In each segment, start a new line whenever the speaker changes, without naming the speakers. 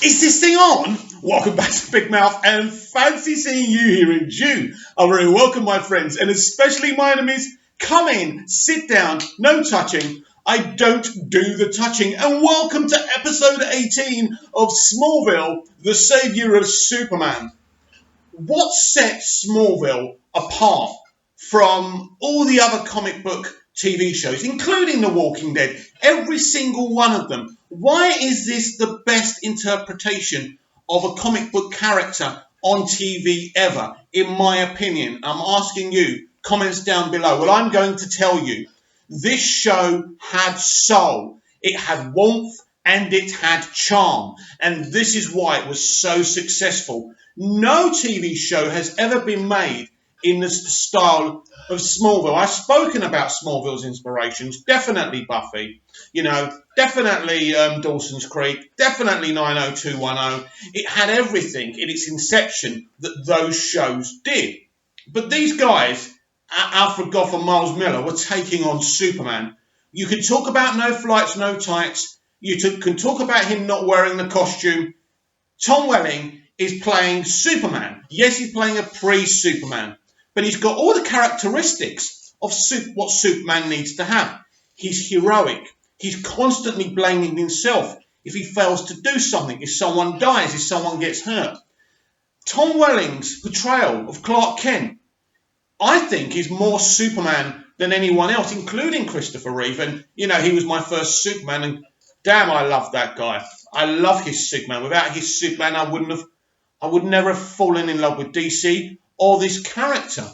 Is this thing on? Welcome back to Big Mouth and fancy seeing you here in June. I'm very welcome, my friends, and especially my enemies. Come in, sit down, no touching. I don't do the touching. And welcome to episode 18 of Smallville, the saviour of Superman. What sets Smallville apart from all the other comic book TV shows, including The Walking Dead, every single one of them? Why is this the best interpretation of a comic book character on TV ever, in my opinion? I'm asking you, comments down below. Well, I'm going to tell you, this show had soul, it had warmth, and it had charm. And this is why it was so successful. No TV show has ever been made in the style of Smallville. I've spoken about Smallville's inspirations. Definitely Buffy, definitely Dawson's Creek, definitely 90210. It had everything in its inception that those shows did. But these guys, Alfred Gough and Miles Miller, were taking on Superman. You can talk about no flights, no tights. You can talk about him not wearing the costume. Tom Welling is playing Superman. Yes, he's playing a pre-Superman, but he's got all the characteristics of what Superman needs to have. He's heroic. He's constantly blaming himself if he fails to do something, if someone dies, if someone gets hurt. Tom Welling's portrayal of Clark Kent, I think, is more Superman than anyone else, including Christopher Reeve. And, he was my first Superman, and damn, I love that guy. I love his Superman. Without his Superman, I would never have fallen in love with DC or this character.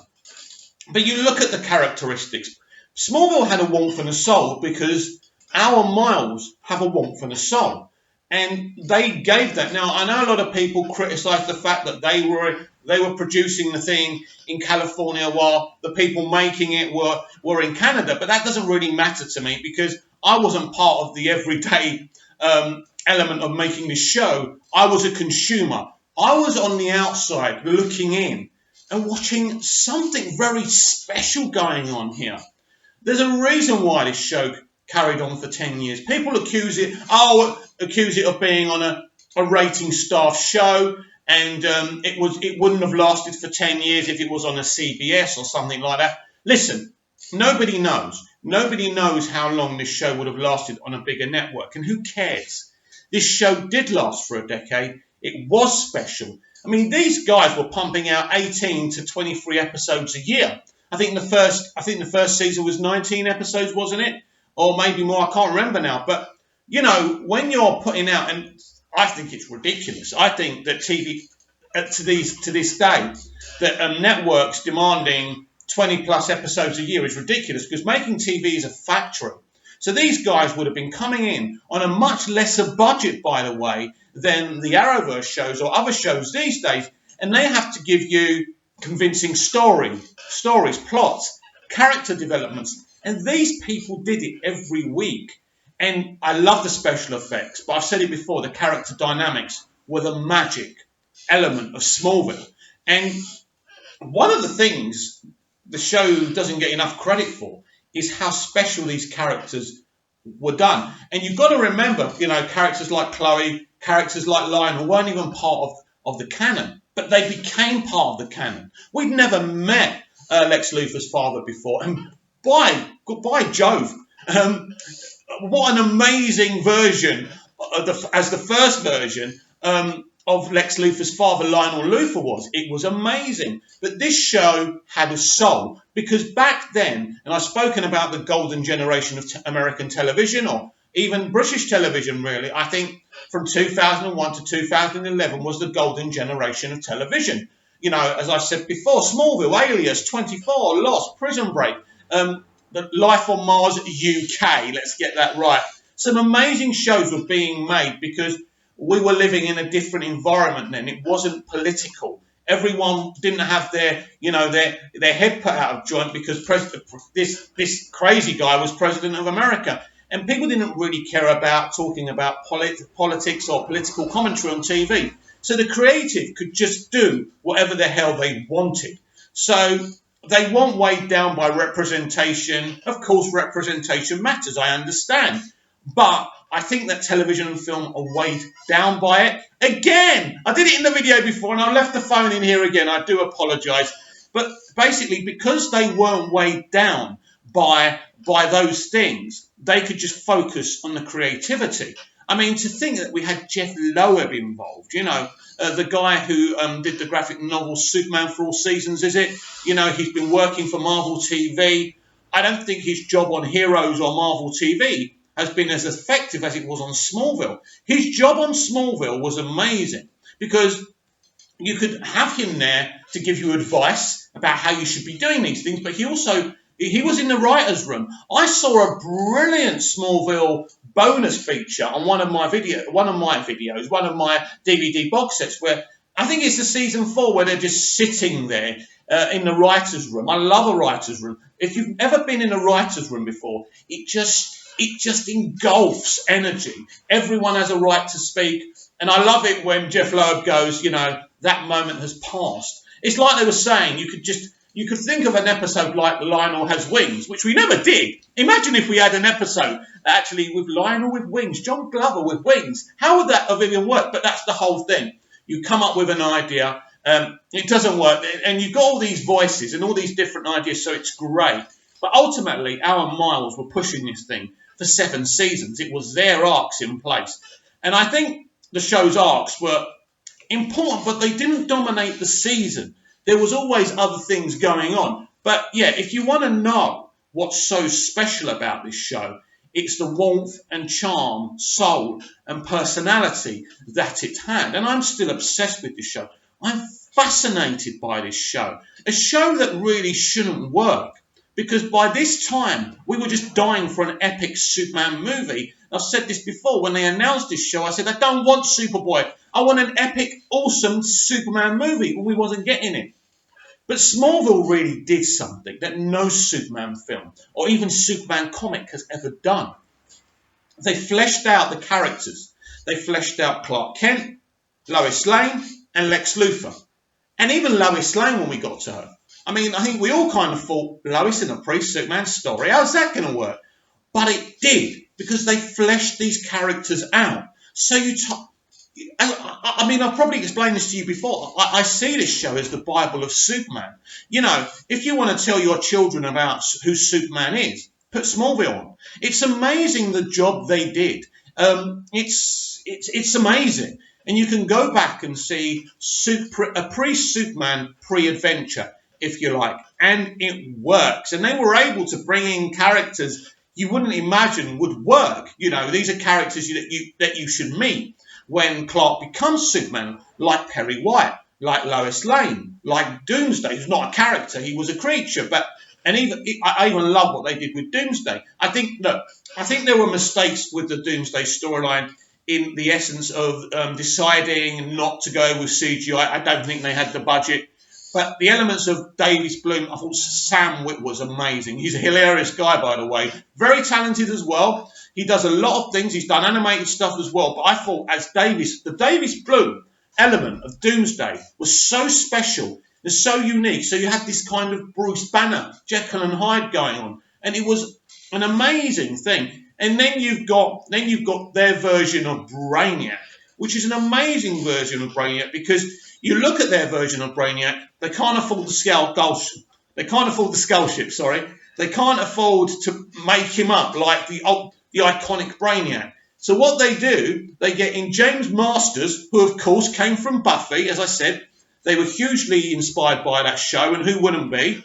But you look at the characteristics. Smallville had a warmth and a soul because our Miles have a warmth and a soul. And they gave that. Now, I know a lot of people criticize the fact that they were producing the thing in California while the people making it were in Canada. But that doesn't really matter to me because I wasn't part of the everyday element of making this show. I was a consumer. I was on the outside looking in and watching something very special going on here. There's a reason why this show carried on for 10 years. People accuse it of being on a rating staff show, and it wouldn't have lasted for 10 years if it was on a CBS or something like that. Listen, nobody knows. Nobody knows how long this show would have lasted on a bigger network, and who cares? This show did last for a decade. It was special. I mean, these guys were pumping out 18 to 23 episodes a year. I think the first season was 19 episodes, wasn't it? Or maybe more, I can't remember now. But, when you're putting out, and I think it's ridiculous. I think that TV, to this day, that networks demanding 20 plus episodes a year is ridiculous because making TV is a factory. So these guys would have been coming in on a much lesser budget, by the way, than the Arrowverse shows or other shows these days. And they have to give you convincing stories, plots, character developments. And these people did it every week. And I love the special effects, but I've said it before, the character dynamics were the magic element of Smallville. And one of the things the show doesn't get enough credit for is how special these characters were done. And you've got to remember, characters like Chloe, characters like Lionel weren't even part of the canon, but they became part of the canon. We'd never met Lex Luthor's father before, and by Jove, what an amazing version as the first version of Lex Luthor's father, Lionel Luthor, was. It was amazing. But this show had a soul because back then, and I've spoken about the golden generation of American television or even British television, really. I think from 2001 to 2011 was the golden generation of television. As I said before, Smallville, Alias, 24, Lost, Prison Break, the Life on Mars UK, let's get that right. Some amazing shows were being made because we were living in a different environment then. It wasn't political. Everyone didn't have their head put out of joint because this crazy guy was president of America. And people didn't really care about talking about politics or political commentary on TV. So the creative could just do whatever the hell they wanted. So they weren't weighed down by representation. Of course, representation matters, I understand. But I think that television and film are weighed down by it. Again, I did it in the video before and I left the phone in here again. I do apologise. But basically, because they weren't weighed down by those things, they could just focus on the creativity. I mean, to think that we had Jeff Loeb involved, the guy who did the graphic novel Superman for All Seasons, is it? He's been working for Marvel TV. I don't think his job on Heroes or Marvel TV has been as effective as it was on Smallville. His job on Smallville was amazing because you could have him there to give you advice about how you should be doing these things, but he was in the writer's room. I saw a brilliant Smallville bonus feature on one of my DVD box sets, where I think it's the season 4 where they're just sitting there in the writer's room. I love a writer's room. If you've ever been in a writer's room before, it just engulfs energy. Everyone has a right to speak, and I love it when Jeff Loeb goes, that moment has passed. It's like they were saying, you could think of an episode like Lionel Has Wings, which we never did. Imagine if we had an episode actually with Lionel with wings, John Glover with wings. How would that have even worked? But that's the whole thing. You come up with an idea, it doesn't work, and you've got all these voices and all these different ideas, so it's great. But ultimately, Alan Miles were pushing this thing for 7 seasons. It was their arcs in place. And I think the show's arcs were important, but they didn't dominate the season. There was always other things going on. But yeah, if you want to know what's so special about this show, it's the warmth and charm, soul and personality that it had. And I'm still obsessed with this show. I'm fascinated by this show. A show that really shouldn't work, because by this time we were just dying for an epic Superman movie. I've said this before. When they announced this show, I said, I don't want Superboy. I want an epic, awesome Superman movie. But we wasn't getting it. But Smallville really did something that no Superman film or even Superman comic has ever done. They fleshed out the characters. They fleshed out Clark Kent, Lois Lane, and Lex Luthor. And even Lois Lane when we got to her. I mean, I think we all kind of thought, Lois in a pre-Superman story, how's that going to work? But it did, because they fleshed these characters out. So I mean, I've probably explained this to you before. I see this show as the Bible of Superman. If you want to tell your children about who Superman is, put Smallville on. It's amazing the job they did. It's amazing. And you can go back and see a pre-Superman, pre-adventure, if you like. And it works. And they were able to bring in characters you wouldn't imagine would work. These are characters that you should meet when Clark becomes Superman, like Perry White, like Lois Lane, like Doomsday, who's not a character, he was a creature. I even love what they did with Doomsday. I think there were mistakes with the Doomsday storyline in the essence of deciding not to go with CGI. I don't think they had the budget. But the elements of Davis Bloom, I thought Sam Witt was amazing. He's a hilarious guy, by the way. Very talented as well. He does a lot of things. He's done animated stuff as well. But I thought the Davis Bloom element of Doomsday was so special. It's so unique. So you had this kind of Bruce Banner, Jekyll and Hyde going on. And it was an amazing thing. And then you've got their version of Brainiac, which is an amazing version of Brainiac, because you look at their version of Brainiac, they can't afford the skull ship, sorry. They can't afford to make him up like the iconic Brainiac. So what they do, they get in James Masters, who of course came from Buffy, as I said. They were hugely inspired by that show, and who wouldn't be?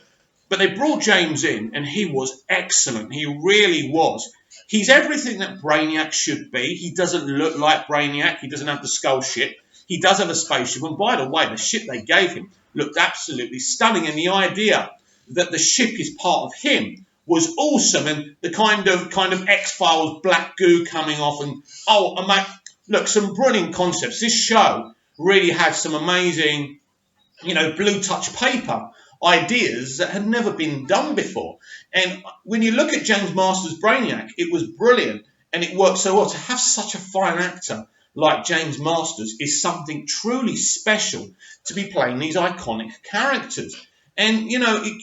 But they brought James in, and he was excellent. He really was. He's everything that Brainiac should be. He doesn't look like Brainiac. He doesn't have the skull ship. He does have a spaceship. And by the way, the ship they gave him looked absolutely stunning. And the idea that the ship is part of him was awesome. And the kind of X-Files black goo coming off. And look, some brilliant concepts. This show really had some amazing, blue touch paper ideas that had never been done before. And when you look at James Masters' Brainiac, it was brilliant and it worked so well. To have such a fine actor like James Masters is something truly special, to be playing these iconic characters. And,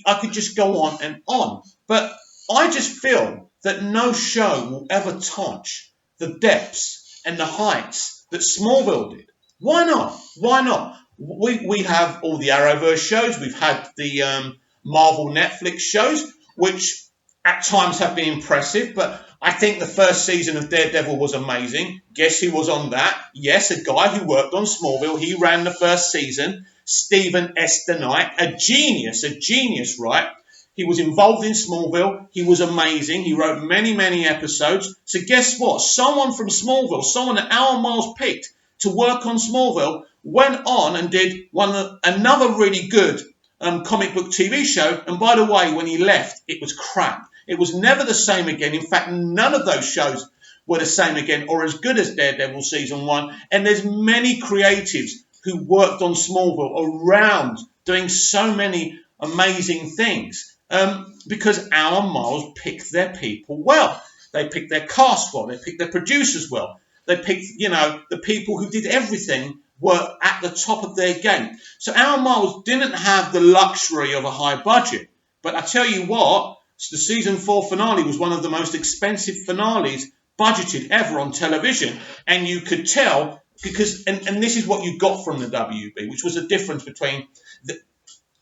I could just go on and on. But I just feel that no show will ever touch the depths and the heights that Smallville did. Why not? Why not? We have all the Arrowverse shows. We've had the Marvel Netflix shows, which at times have been impressive, but I think the first season of Daredevil was amazing. Guess who was on that? Yes, a guy who worked on Smallville. He ran the first season, Stephen S. DeKnight, a genius, right? He was involved in Smallville. He was amazing. He wrote many, many episodes. So guess what? Someone from Smallville, someone that Alan Miles picked to work on Smallville, went on and did another really good comic book TV show. And by the way, when he left, it was crap. It was never the same again. In fact, none of those shows were the same again or as good as Daredevil Season 1. And there's many creatives who worked on Smallville around doing so many amazing things because Alan Miles picked their people well. They picked their cast well. They picked their producers well. They picked, the people who did everything were at the top of their game. So Alan Miles didn't have the luxury of a high budget. But I tell you what, the season 4 finale was one of the most expensive finales budgeted ever on television. And you could tell because, and this is what you got from the WB, which was the difference between,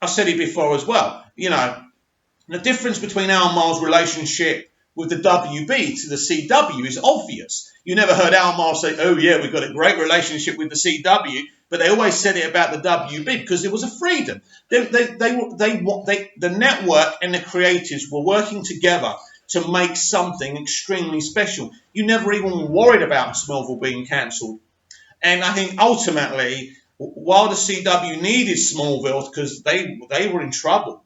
I said it before as well, the difference between Alan Miles' relationship with the WB to the CW is obvious. You never heard Alan Miles say, oh yeah, we've got a great relationship with the CW, but they always said it about the WB because there was a freedom. The network and the creatives were working together to make something extremely special. You never even worried about Smallville being cancelled. And I think ultimately, while the CW needed Smallville because they were in trouble,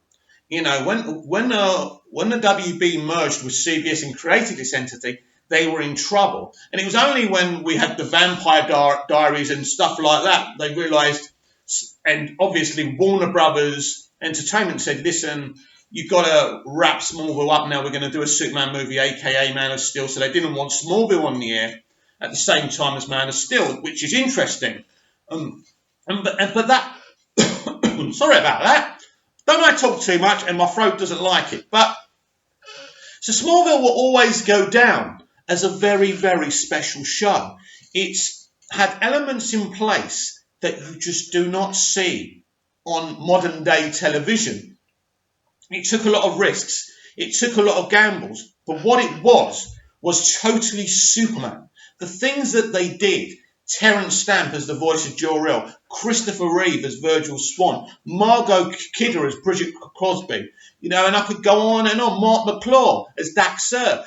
when the WB merged with CBS and created this entity, they were in trouble. And it was only when we had the Vampire Diaries and stuff like that, they realised, and obviously Warner Brothers Entertainment said, listen, you've got to wrap Smallville up now. We're going to do a Superman movie, a.k.a. Man of Steel. So they didn't want Smallville on the air at the same time as Man of Steel, which is interesting. But that, sorry about that. Don't I talk too much and my throat doesn't like it. But so Smallville will always go down as a very, very special show. It's had elements in place that you just do not see on modern day television. It took a lot of risks. It took a lot of gambles. But what it was totally Superman. The things that they did, Terence Stamp as the voice of Jor-El, Christopher Reeve as Virgil Swan, Margot Kidder as Bridget Crosby, and I could go on and on, Mark McClure as Daxter.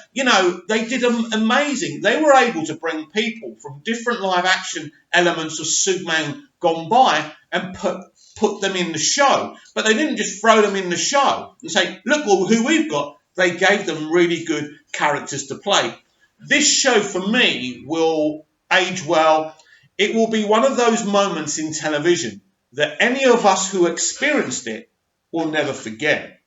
They did amazing. They were able to bring people from different live action elements of Superman gone by and put them in the show. But they didn't just throw them in the show and say, look who we've got. They gave them really good characters to play. This show, for me, will age well. It will be one of those moments in television that any of us who experienced it will never forget.